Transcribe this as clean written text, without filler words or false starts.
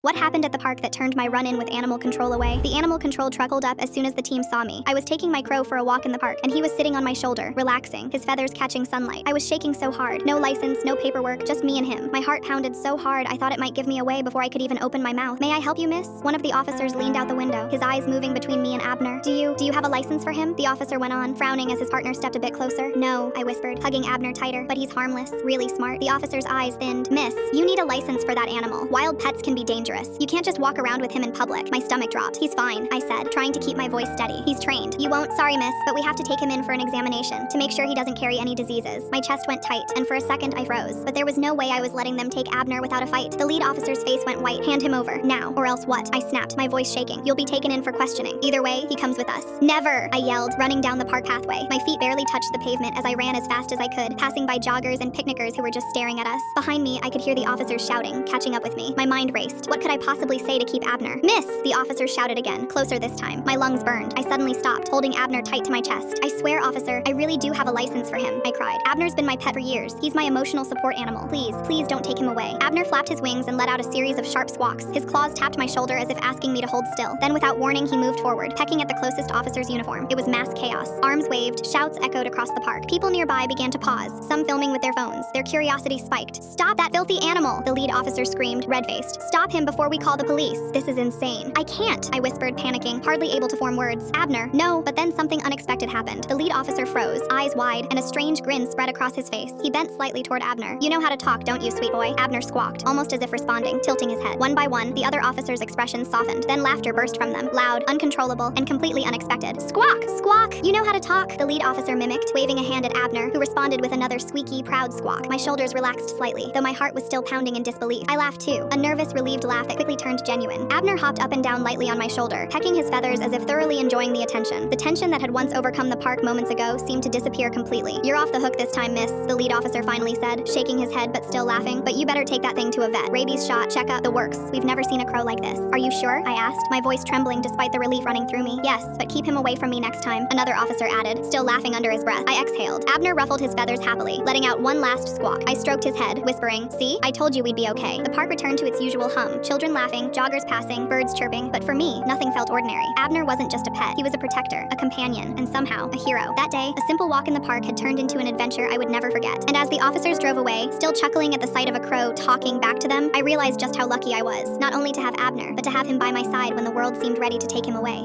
What happened at the park that turned my run-in with animal control away? The animal control truck pulled up as soon as the team saw me. I was taking my crow for a walk in the park, and he was sitting on my shoulder, relaxing, his feathers catching sunlight. I was shaking so hard. No license, no paperwork, just me and him. My heart pounded so hard I thought it might give me away before I could even open my mouth. "May I help you, miss?" One of the officers leaned out the window, his eyes moving between me and Abner. Do you have a license for him?" The officer went on, frowning as his partner stepped a bit closer. "No," I whispered, hugging Abner tighter, "but he's harmless, really smart." The officer's eyes thinned. "Miss, you need a license for that animal. Wild pets can be dangerous. You can't just walk around with him in public." My stomach dropped. "He's fine," I said, trying to keep my voice steady. "He's trained." "You won't? Sorry, miss, but we have to take him in for an examination to make sure he doesn't carry any diseases." My chest went tight, and for a second I froze. But there was no way I was letting them take Abner without a fight. The lead officer's face went white. "Hand him over, now, or else what?" I snapped, my voice shaking. "You'll be taken in for questioning. Either way, he comes with us." "Never!" I yelled, running down the park pathway. My feet barely touched the pavement as I ran as fast as I could, passing by joggers and picnickers who were just staring at us. Behind me, I could hear the officers shouting, catching up with me. My mind raced. What could I possibly say to keep Abner? "Miss!" The officer shouted again, closer this time. My lungs burned. I suddenly stopped, holding Abner tight to my chest. "I swear, officer, I really do have a license for him," I cried. "Abner's been my pet for years. He's my emotional support animal. Please don't take him away." Abner flapped his wings and let out a series of sharp squawks. His claws tapped my shoulder as if asking me to hold still. Then without warning, he moved forward, pecking at the closest officer's uniform. It was mass chaos. Arms waved, shouts echoed across the park. People nearby began to pause, some filming with their phones. Their curiosity spiked. "Stop that filthy animal!" the lead officer screamed, red-faced. "Stop him before we call the police. This is insane." "I can't," I whispered, panicking, hardly able to form words. "Abner, no." But then something unexpected happened. The lead officer froze, eyes wide, and a strange grin spread across his face. He bent slightly toward Abner. "You know how to talk, don't you, sweet boy?" Abner squawked, almost as if responding, tilting his head. One by one, the other officers' expressions softened. Then laughter burst from them, loud, uncontrollable, and completely unexpected. "Squawk! Squawk! You know how to talk," the lead officer mimicked, waving a hand at Abner, who responded with another squeaky, proud squawk. My shoulders relaxed slightly, though my heart was still pounding in disbelief. I laughed too, a nervous, relieved laugh that quickly turned genuine. Abner hopped up and down lightly on my shoulder, pecking his feathers as if thoroughly enjoying the attention. The tension that had once overcome the park moments ago seemed to disappear completely. "You're off the hook this time, miss," the lead officer finally said, shaking his head but still laughing. "But you better take that thing to a vet. Rabies shot, checkup, the works. We've never seen a crow like this." "Are you sure?" I asked, my voice trembling despite the relief running through me. "Yes, but keep him away from me next time," another officer added, still laughing under his breath. I exhaled. Abner ruffled his feathers happily, letting out one last squawk. I stroked his head, whispering, "See? I told you we'd be okay." The park returned to its usual hum, children laughing, joggers passing, birds chirping, but for me, nothing felt ordinary. Abner wasn't just a pet. He was a protector, a companion, and somehow, a hero. That day, a simple walk in the park had turned into an adventure I would never forget. And as the officers drove away, still chuckling at the sight of a crow talking back to them, I realized just how lucky I was, not only to have Abner, but to have him by my side when the world seemed ready to take him away.